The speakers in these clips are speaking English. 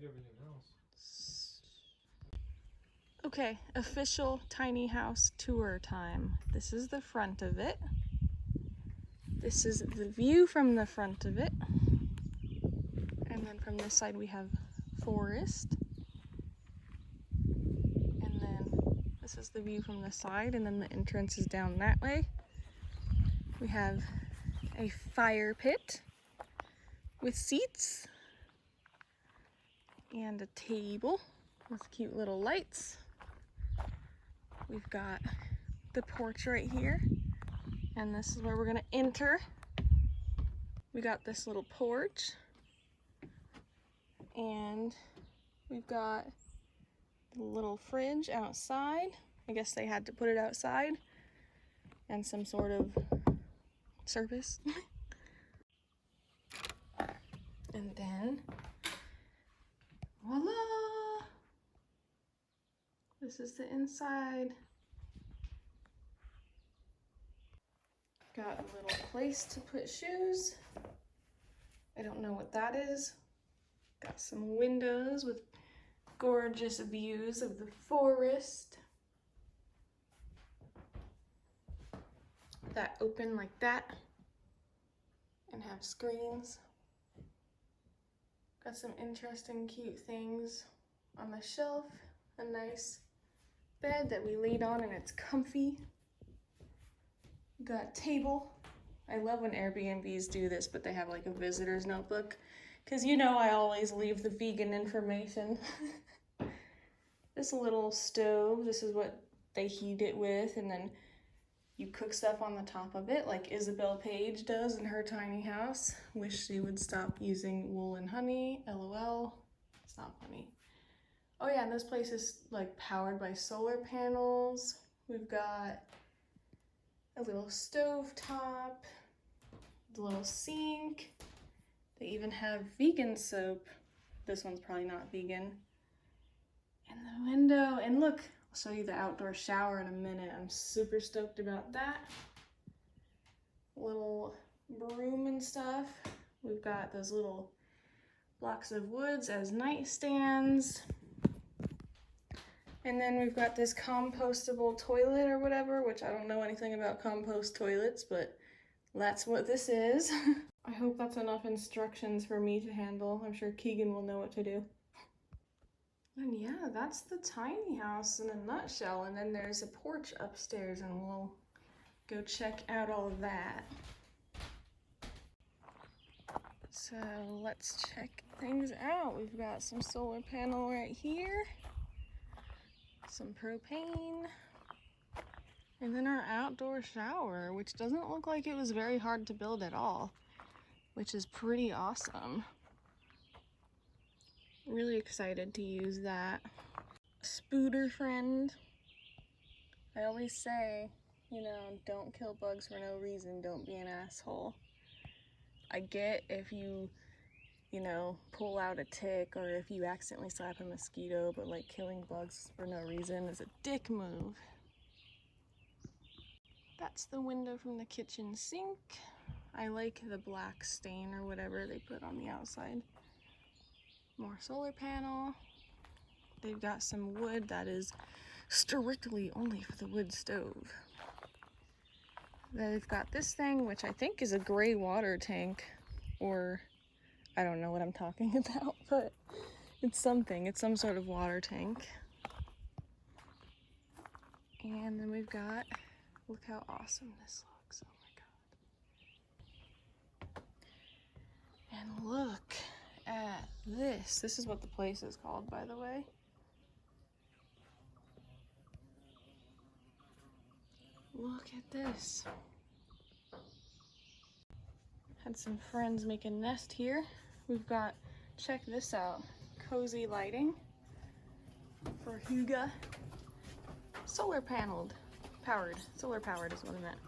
everything else. Okay, official tiny house tour time. This is the front of it. This is the view from the front of it. And then from this side we have forest. And then this is the view from the side, and then the entrance is down that way. We have a fire pit with seats and a table with cute little lights. We've got the porch right here, and this is where we're gonna enter. We got this little porch, and we've got the little fridge outside. I guess they had to put it outside, and some sort of service. And then, voila! This is the inside. Got a little place to put shoes. I don't know what that is. Got some windows with gorgeous views of the forest that open like that and have screens. Got some interesting, cute things on the shelf. A nice bed that we laid on and it's comfy. Got a table. I love when Airbnbs do this, but they have like a visitor's notebook, because you know I always leave the vegan information. This little stove, this is what they heat it with, and then you cook stuff on the top of it like Isabel Page does in her tiny house. Wish she would stop using wool and honey, LOL. It's not funny. Oh yeah, and this place is like powered by solar panels. We've got a little stove top, the little sink. They even have vegan soap. This one's probably not vegan. And the window, and look, I'll show you the outdoor shower in a minute. I'm super stoked about that. Little broom and stuff. We've got those little blocks of woods as nightstands. And then we've got this compostable toilet or whatever, which I don't know anything about compost toilets, but that's what this is. I hope that's enough instructions for me to handle. I'm sure Keegan will know what to do. And yeah, that's the tiny house in a nutshell. And then there's a porch upstairs, and we'll go check out all of that. So let's check things out. We've got some solar panel right here, some propane, and then our outdoor shower, which doesn't look like it was very hard to build at all, which is pretty awesome. Really excited to use that. Spooder friend. I always say, you know, don't kill bugs for no reason, don't be an asshole. I get if you know, pull out a tick or if you accidentally slap a mosquito, but like killing bugs for no reason is a dick move. That's the window from the kitchen sink. I like the black stain or whatever they put on the outside. More solar panel. They've got some wood that is strictly only for the wood stove. They've got this thing, which I think is a gray water tank, or I don't know what I'm talking about, but it's something. It's some sort of water tank. And then we've got, look how awesome this looks. Oh my god. And look at this. This is what the place is called, by the way. Look at this. Had some friends make a nest here. We've got, check this out, cozy lighting for Huga. Solar powered is what I meant.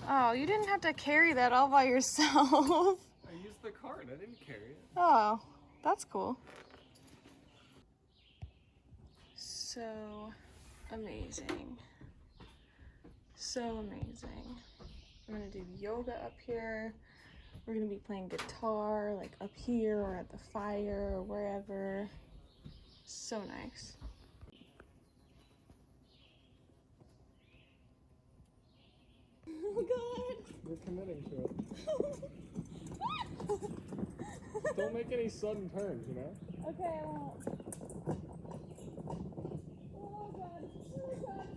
Oh, you didn't have to carry that all by yourself. I used the cart, I didn't carry it. Oh, that's cool. So amazing. So amazing. I'm gonna do yoga up here. We're gonna be playing guitar like up here or at the fire or wherever. So nice. Oh god! You're committing to it. Don't make any sudden turns, you know? Okay, I won't. Oh god! Oh god!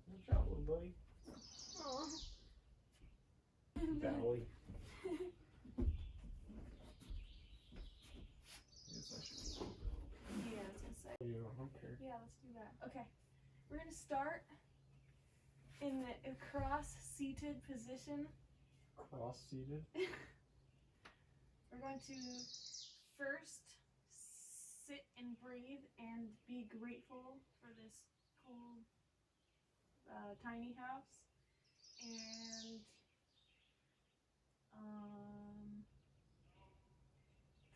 Good job, little buddy. Aw. Valley. Yes, I should. Yeah, I was gonna say. You don't care. Yeah, let's do that. Okay. We're gonna start in the cross-seated position. Cross-seated. We're going to first sit and breathe and be grateful for this cool tiny house and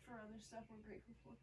for other stuff we're grateful for.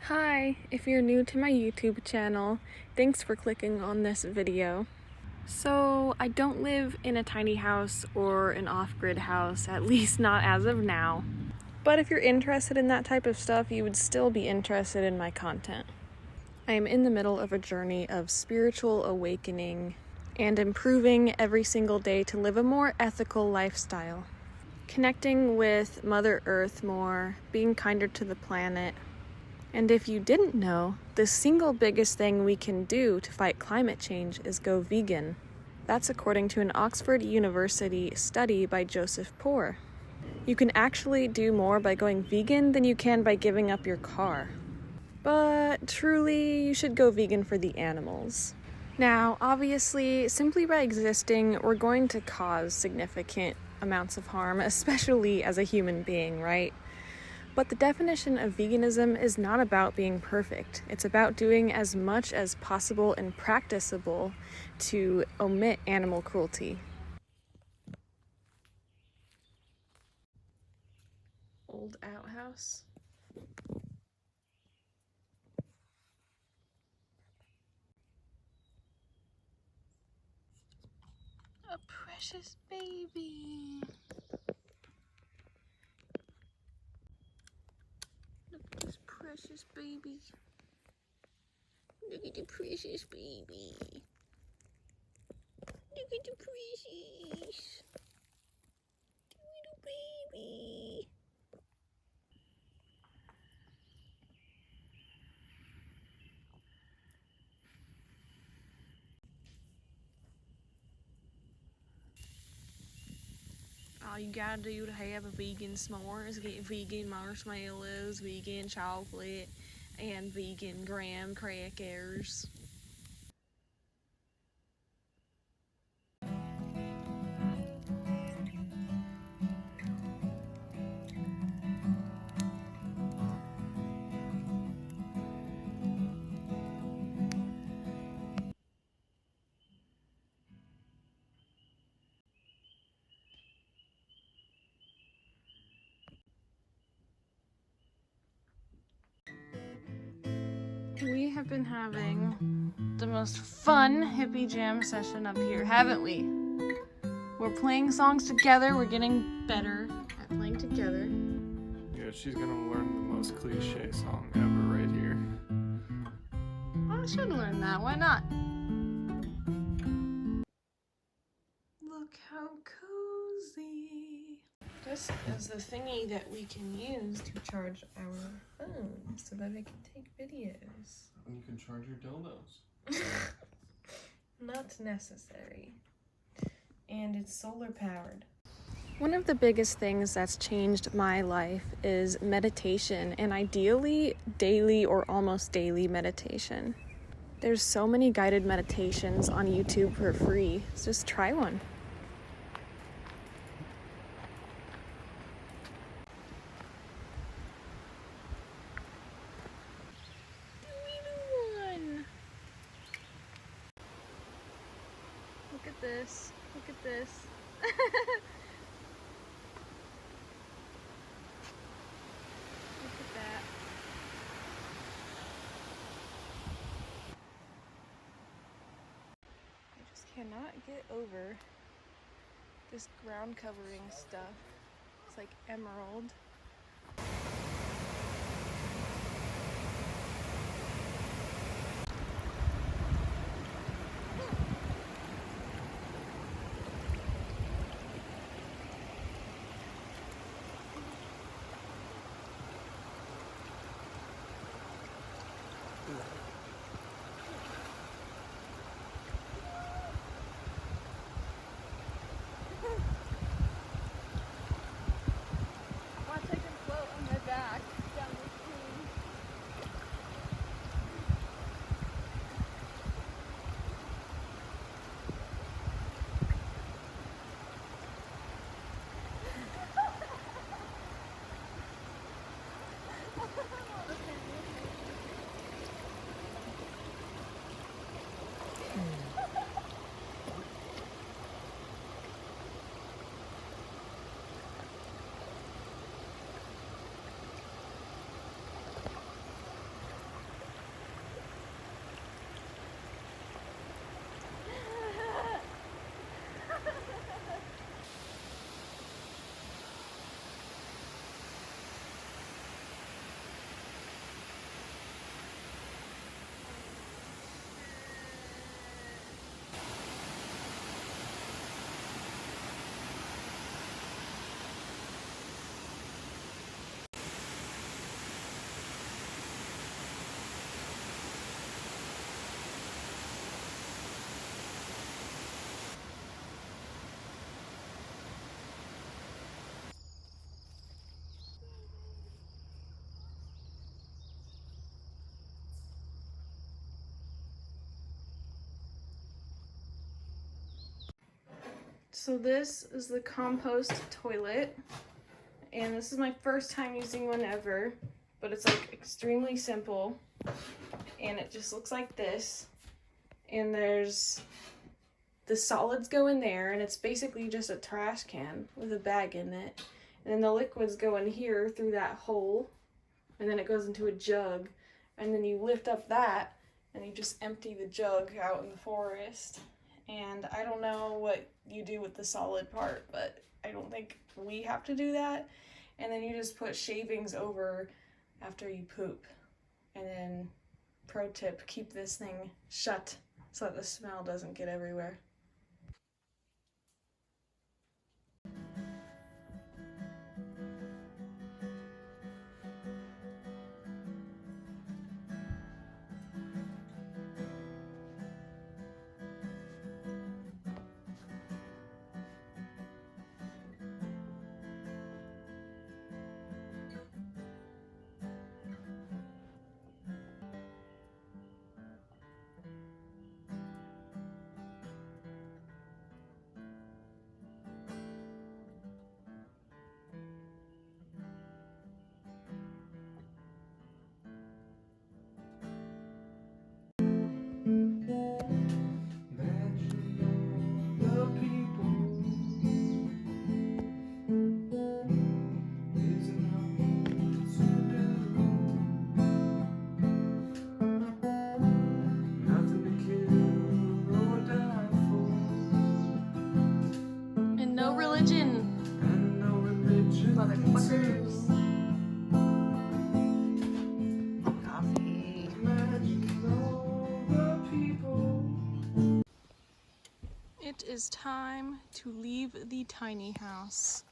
Hi, if you're new to my YouTube channel, thanks for clicking on this video. So, I don't live in a tiny house or an off-grid house, at least not as of now. But if you're interested in that type of stuff, you would still be interested in my content. I am in the middle of a journey of spiritual awakening and improving every single day to live a more ethical lifestyle. Connecting with Mother Earth more, being kinder to the planet. And if you didn't know, the single biggest thing we can do to fight climate change is go vegan. That's according to an Oxford University study by Joseph Poor. You can actually do more by going vegan than you can by giving up your car. But truly, you should go vegan for the animals. Now, obviously, simply by existing, we're going to cause significant amounts of harm, especially as a human being, right? But the definition of veganism is not about being perfect. It's about doing as much as possible and practicable to omit animal cruelty. Old outhouse. A precious baby. Look at this precious baby. Look at the precious baby. Look at the precious little baby. All you gotta do to have a vegan s'more is get vegan marshmallows, vegan chocolate, and vegan graham crackers. We have been having the most fun hippie jam session up here, haven't we? We're playing songs together, we're getting better at playing together. Yeah, she's gonna learn the most cliche song ever right here. I should learn that, why not? Look how cozy. This is the thingy that we can use to charge our phones so that I can take videos. And you can charge your dildos. not necessary. And it's solar powered. One of the biggest things that's changed my life is meditation, and ideally daily or almost daily meditation. There's so many guided meditations on YouTube for free, so just try one. Look at this. Look at this. Look at that. I just cannot get over this ground covering stuff. It's like emerald. Watch I can float on my back down the stream. So this is the compost toilet, and this is my first time using one ever, but it's like extremely simple, and it just looks like this, and there's the solids go in there, and it's basically just a trash can with a bag in it, and then the liquids go in here through that hole, and then it goes into a jug, and then you lift up that and you just empty the jug out in the forest. And I don't know what you do with the solid part, but I don't think we have to do that. And then you just put shavings over after you poop. And then, pro tip, keep this thing shut so that the smell doesn't get everywhere. And no religion. Motherfuckers. Coffee. It is time to leave the tiny house.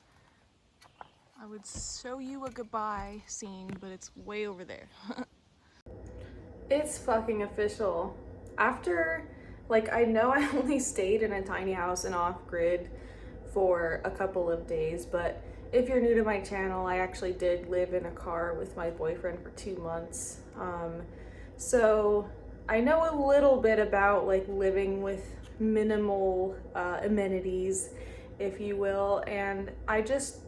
I would show you a goodbye scene, but it's way over there. It's fucking official. After Like, I know I only stayed in a tiny house and off-grid for a couple of days, but if you're new to my channel, I actually did live in a car with my boyfriend for 2 months. So I know a little bit about like living with minimal amenities, if you will, and I just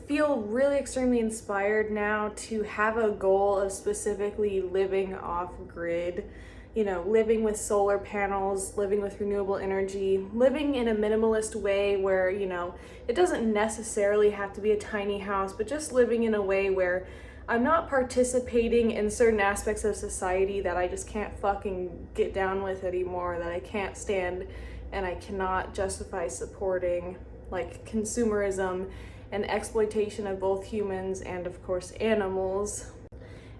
feel really extremely inspired now to have a goal of specifically living off-grid. You know, living with solar panels, living with renewable energy, living in a minimalist way where, you know, it doesn't necessarily have to be a tiny house, but just living in a way where I'm not participating in certain aspects of society that I just can't fucking get down with anymore, that I can't stand and I cannot justify supporting, like consumerism and exploitation of both humans and, of course, animals.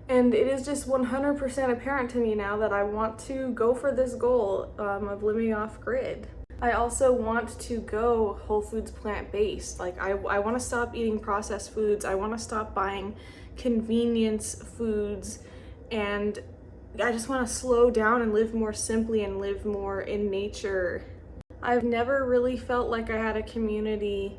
And it is just 100% apparent to me now that I want to go for this goal of living off grid. I also want to go whole foods plant-based. Like I want to stop eating processed foods. I want to stop buying convenience foods, and I just want to slow down and live more simply and live more in nature. I've never really felt like I had a community,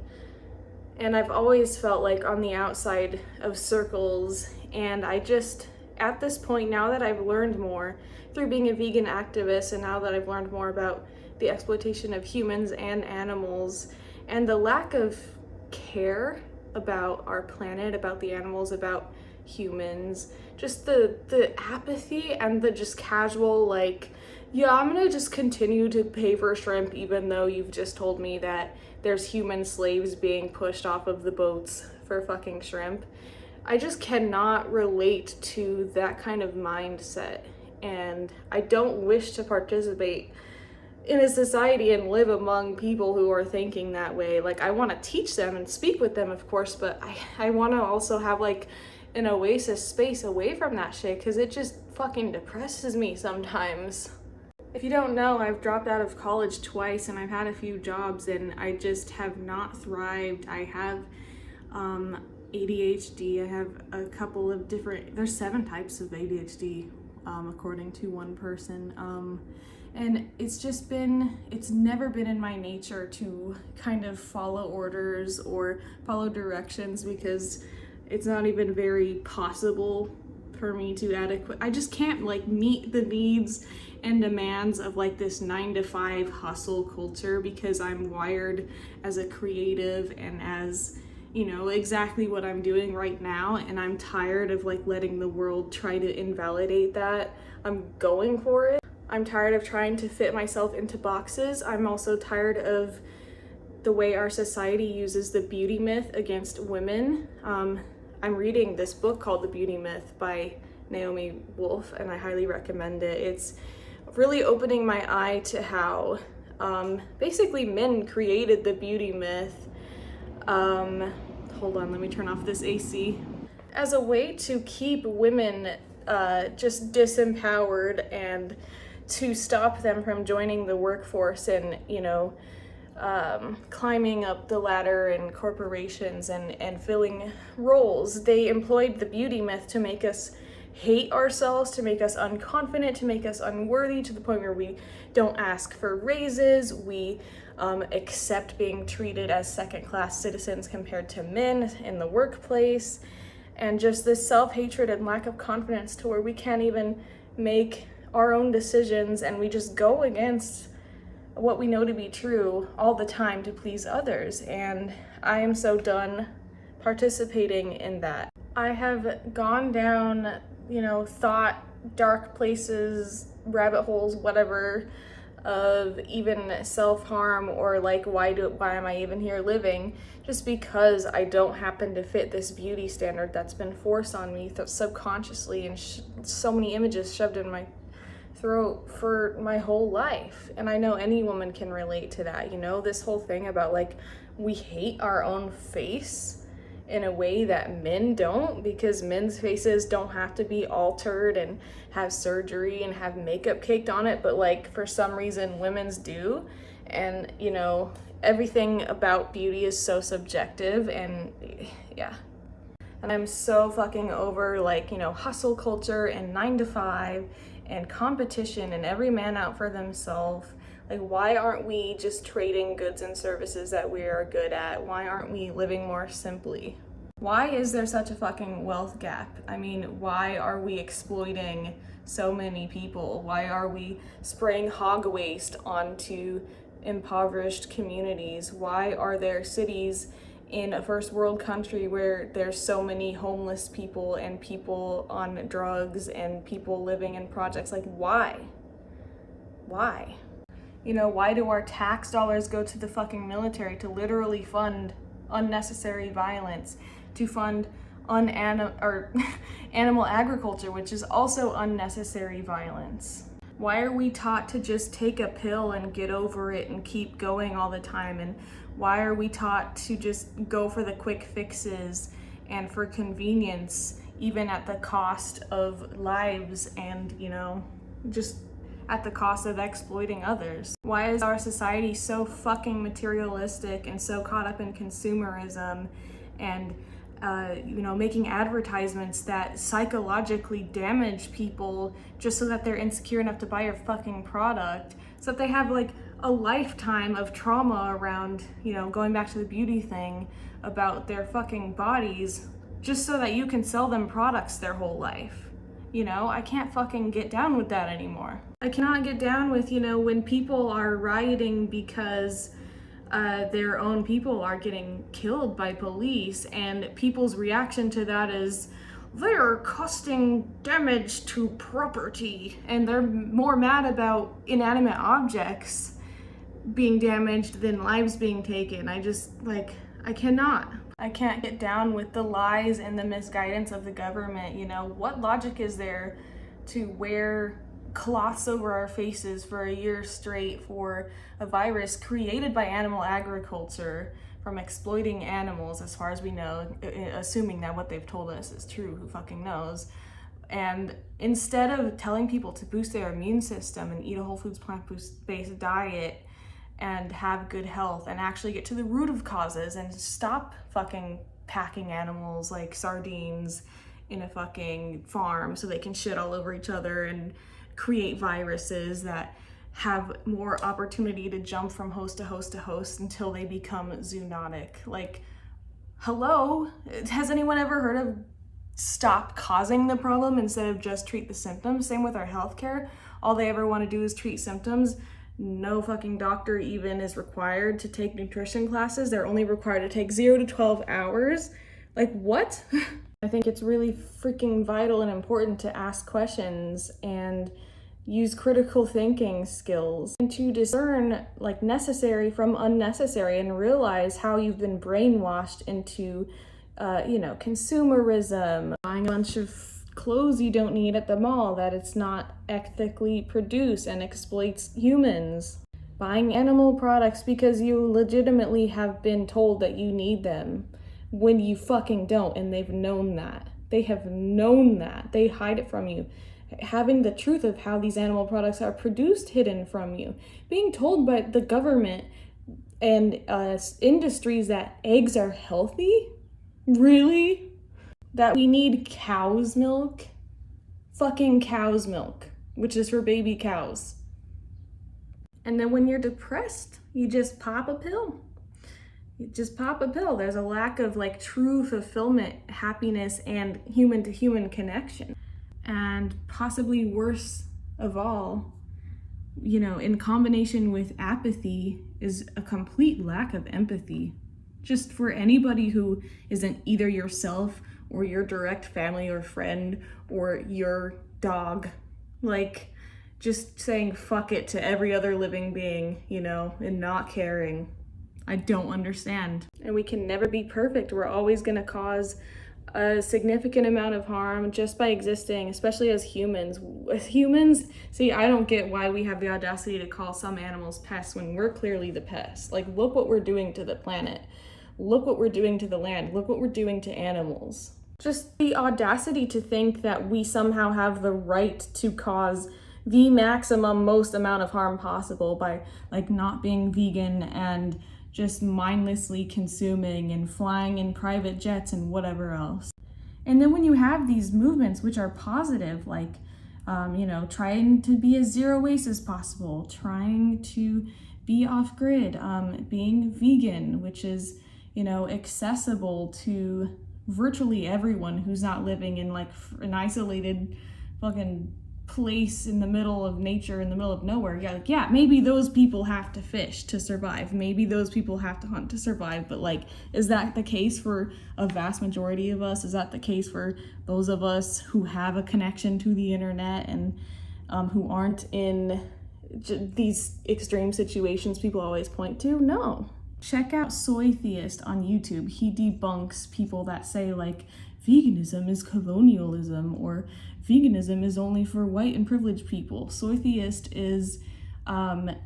and I've always felt like on the outside of circles. And I just, at this point, now that I've learned more through being a vegan activist, and now that I've learned more about the exploitation of humans and animals and the lack of care about our planet, about the animals, about humans, just the apathy and the just casual, like, yeah, I'm gonna just continue to pay for shrimp even though you've just told me that there's human slaves being pushed off of the boats for fucking shrimp. I just cannot relate to that kind of mindset, and I don't wish to participate in a society and live among people who are thinking that way. Like, I want to teach them and speak with them, of course, but I want to also have like an oasis space away from that shit, because it just fucking depresses me sometimes. If you don't know, I've dropped out of college twice and I've had a few jobs and I just have not thrived. I have ADHD. I have a couple of different, there's 7 types of ADHD, according to one person. And it's never been in my nature to kind of follow orders or follow directions, because it's not even very possible for me to I just can't like meet the needs and demands of like this 9-to-5 hustle culture, because I'm wired as a creative and as, you know, exactly what I'm doing right now, and I'm tired of like letting the world try to invalidate that. I'm going for it. I'm tired of trying to fit myself into boxes. I'm also tired of the way our society uses the beauty myth against women. I'm reading this book called The Beauty Myth by Naomi Wolf, and I highly recommend it. It's really opening my eye to how basically men created the beauty myth. Hold on, let me turn off this AC. As a way to keep women just disempowered and to stop them from joining the workforce and, you know, climbing up the ladder in corporations and filling roles. They employed the beauty myth to make us hate ourselves, to make us unconfident, to make us unworthy, to the point where we don't ask for raises, we accept being treated as second-class citizens compared to men in the workplace, and just this self-hatred and lack of confidence to where we can't even make our own decisions, and we just go against what we know to be true all the time to please others. And I am so done participating in that. I have gone down, you know, thought dark places, rabbit holes, whatever, of even self-harm or like why am I even here living, just because I don't happen to fit this beauty standard that's been forced on me subconsciously, and so many images shoved in my throat for my whole life. And I know any woman can relate to that, you know, this whole thing about like we hate our own face in a way that men don't, because men's faces don't have to be altered and have surgery and have makeup caked on it, but like for some reason women's do. And, you know, everything about beauty is so subjective, and yeah. And I'm so fucking over, like, you know, hustle culture and 9 to 5 and competition and every man out for themselves. Like, why aren't we just trading goods and services that we are good at? Why aren't we living more simply? Why is there such a fucking wealth gap? I mean, why are we exploiting so many people? Why are we spraying hog waste onto impoverished communities? Why are there cities in a first world country where there's so many homeless people and people on drugs and people living in projects? Like, why? Why? You know, why do our tax dollars go to the fucking military to literally fund unnecessary violence, to fund animal agriculture, which is also unnecessary violence? Why are we taught to just take a pill and get over it and keep going all the time? And why are we taught to just go for the quick fixes and for convenience, even at the cost of lives and, you know, just at the cost of exploiting others? Why is our society so fucking materialistic and so caught up in consumerism and you know, making advertisements that psychologically damage people just so that they're insecure enough to buy your fucking product, so that they have like a lifetime of trauma around, you know, going back to the beauty thing about their fucking bodies, just so that you can sell them products their whole life? You know, I can't fucking get down with that anymore. I cannot get down with, you know, when people are rioting because their own people are getting killed by police, and people's reaction to that is they're causing damage to property, and they're more mad about inanimate objects being damaged than lives being taken. I just, like, I can't get down with the lies and the misguidance of the government. You know, what logic is there to wear cloths over our faces for a year straight for a virus created by animal agriculture from exploiting animals, as far as we know, assuming that what they've told us is true, who fucking knows? And instead of telling people to boost their immune system and eat a whole foods plant-based diet and have good health and actually get to the root of causes and stop fucking packing animals like sardines in a fucking farm so they can shit all over each other and create viruses that have more opportunity to jump from host to host to host until they become zoonotic. Like, hello? Has anyone ever heard of stop causing the problem instead of just treat the symptoms? Same with our healthcare. All they ever want to do is treat symptoms. No fucking doctor even is required to take nutrition classes. They're only required to take 0 to 12 hours. Like, what? I think it's really freaking vital and important to ask questions and use critical thinking skills and to discern like necessary from unnecessary and realize how you've been brainwashed into, you know, consumerism, buying a bunch of clothes you don't need at the mall, that it's not ethically produced and exploits humans, buying animal products because you legitimately have been told that you need them when you fucking don't, and they've known that. They have known that. They hide it from you. Having the truth of how these animal products are produced hidden from you. Being told by the government and industries that eggs are healthy? Really? That we need cow's milk? Fucking cow's milk, which is for baby cows. And then when you're depressed, you just pop a pill. You just pop a pill. There's a lack of like true fulfillment, happiness, and human to human connection. And possibly worse of all, you know, in combination with apathy is a complete lack of empathy. Just for anybody who isn't either yourself or your direct family or friend or your dog. Like, just saying fuck it to every other living being, you know, and not caring. I don't understand. And we can never be perfect. We're always gonna cause a significant amount of harm just by existing, especially as humans. As humans, see, I don't get why we have the audacity to call some animals pests when we're clearly the pests. Like, look what we're doing to the planet. Look what we're doing to the land. Look what we're doing to animals. Just the audacity to think that we somehow have the right to cause the maximum most amount of harm possible by like not being vegan and just mindlessly consuming and flying in private jets and whatever else. And then when you have these movements which are positive, like, you know, trying to be as zero waste as possible, trying to be off grid, being vegan, which is, you know, accessible to virtually everyone who's not living in like an isolated fucking place in the middle of nature, in the middle of nowhere. Yeah, like, yeah, maybe those people have to fish to survive. Maybe those people have to hunt to survive. But like, is that the case for a vast majority of us? Is that the case for those of us who have a connection to the internet and who aren't in these extreme situations people always point to? No. Check out Soy Theist on YouTube. He debunks people that say like veganism is colonialism or veganism is only for white and privileged people. Soy Theist is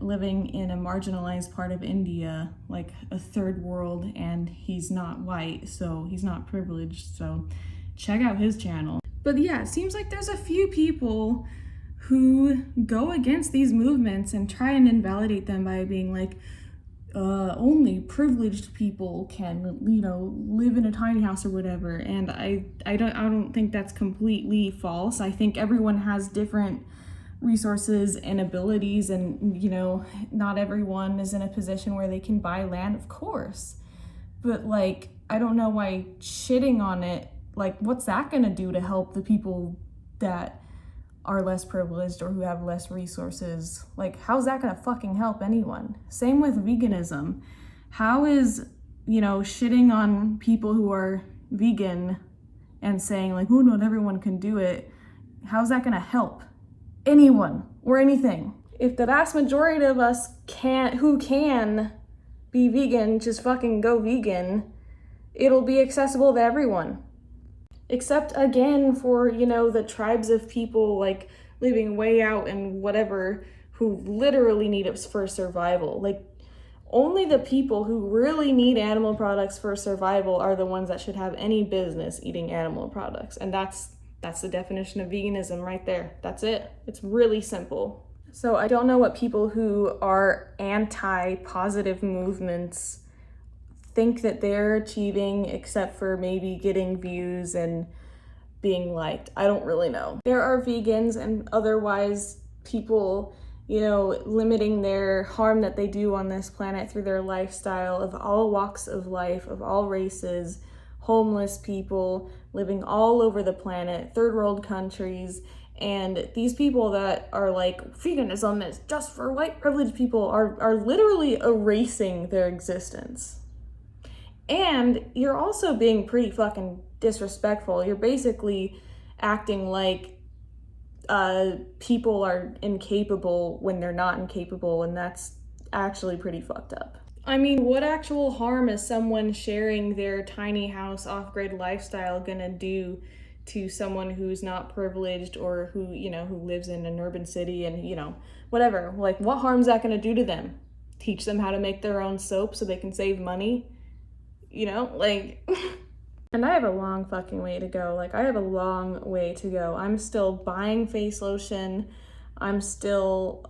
living in a marginalized part of India, like a third world, and he's not white, so he's not privileged. So check out his channel. But yeah, it seems like there's a few people who go against these movements and try and invalidate them by being like, only privileged people can, you know, live in a tiny house or whatever. And I don't think that's completely false. I think everyone has different resources and abilities, and, you know, not everyone is in a position where they can buy land, of course. But like, I don't know why shitting on it, like, what's that gonna do to help the people that are less privileged or who have less resources? Like, how's that gonna fucking help anyone? Same with veganism. How is, you know, shitting on people who are vegan and saying like, oh, not everyone can do it, how's that gonna help anyone or anything? If the vast majority of us who can be vegan, just fucking go vegan, it'll be accessible to everyone. Except again for, you know, the tribes of people like living way out and whatever who literally need it for survival. Like, only the people who really need animal products for survival are the ones that should have any business eating animal products. And that's the definition of veganism right there. That's it. It's really simple. So I don't know what people who are anti-positive movements think that they're achieving, except for maybe getting views and being liked. I don't really know. There are vegans and otherwise people, you know, limiting their harm that they do on this planet through their lifestyle, of all walks of life, of all races, homeless people living all over the planet, third world countries. And these people that are like, veganism is just for white privileged people, are literally erasing their existence. And you're also being pretty fucking disrespectful. You're basically acting like people are incapable when they're not incapable, and that's actually pretty fucked up. I mean, what actual harm is someone sharing their tiny house off-grid lifestyle gonna do to someone who's not privileged or who, you know, who lives in an urban city and, you know, whatever? Like, what harm is that gonna do to them? Teach them how to make their own soap so they can save money? You know, like, and I have a long fucking way to go. Like, I have a long way to go. I'm still buying face lotion. I'm still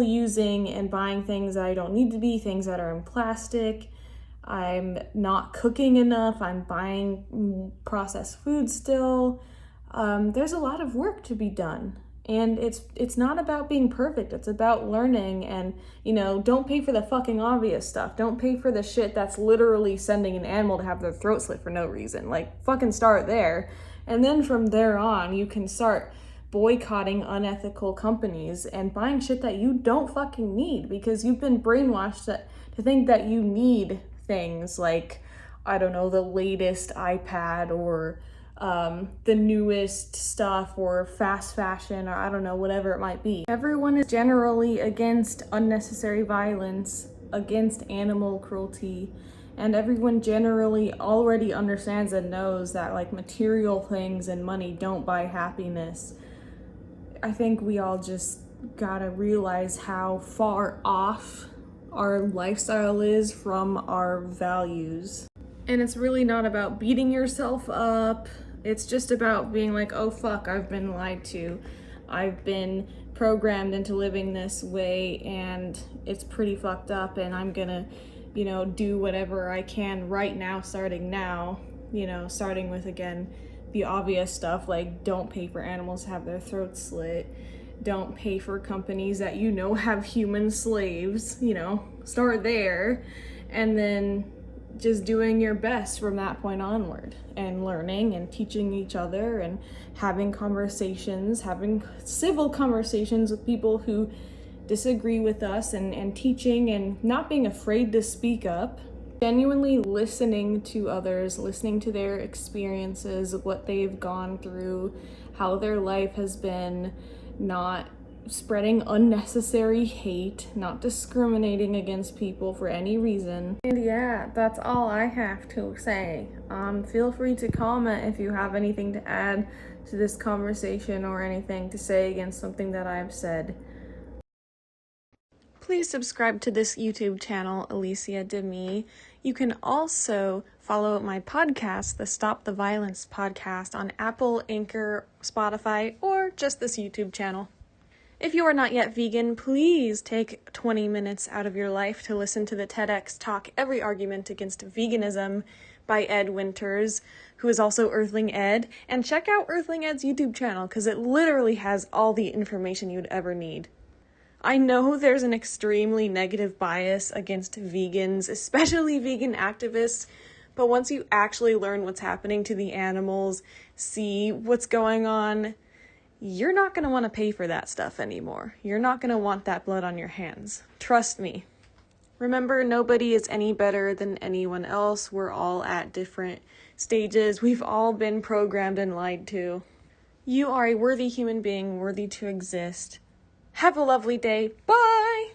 using and buying things that I don't need to be, things that are in plastic. I'm not cooking enough. I'm buying processed food still. There's a lot of work to be done. And it's not about being perfect. It's about learning and, you know, don't pay for the fucking obvious stuff. Don't pay for the shit that's literally sending an animal to have their throat slit for no reason. Like, fucking start there. And then from there on, you can start boycotting unethical companies and buying shit that you don't fucking need because you've been brainwashed to think that you need things like, I don't know, the latest iPad or the newest stuff or fast fashion or I don't know, whatever it might be. Everyone is generally against unnecessary violence, against animal cruelty, and everyone generally already understands and knows that like material things and money don't buy happiness. I think we all just gotta realize how far off our lifestyle is from our values. And it's really not about beating yourself up. It's just about being like, oh fuck, I've been lied to. I've been programmed into living this way and it's pretty fucked up and I'm gonna, you know, do whatever I can right now, starting now, you know, starting with, again, the obvious stuff like don't pay for animals to have their throats slit, don't pay for companies that you know have human slaves, you know, start there, and then just doing your best from that point onward, and learning and teaching each other and having conversations, having civil conversations with people who disagree with us, and teaching and not being afraid to speak up, genuinely listening to others, listening to their experiences, what they've gone through, how their life has been, not spreading unnecessary hate, not discriminating against people for any reason. And yeah, that's all I have to say. Feel free to comment if you have anything to add to this conversation or anything to say against something that I've said. Please subscribe to this YouTube channel, Alisia Demi. You can also follow my podcast, the Stop the Violence podcast, on Apple, Anchor, Spotify, or just this YouTube channel. If you are not yet vegan, please take 20 minutes out of your life to listen to the TEDx talk, Every Argument Against Veganism by Ed Winters, who is also Earthling Ed, and check out Earthling Ed's YouTube channel because it literally has all the information you'd ever need. I know there's an extremely negative bias against vegans, especially vegan activists, but once you actually learn what's happening to the animals, see what's going on, you're not going to want to pay for that stuff anymore. You're not going to want that blood on your hands. Trust me. Remember, nobody is any better than anyone else. We're all at different stages. We've all been programmed and lied to. You are a worthy human being, worthy to exist. Have a lovely day. Bye!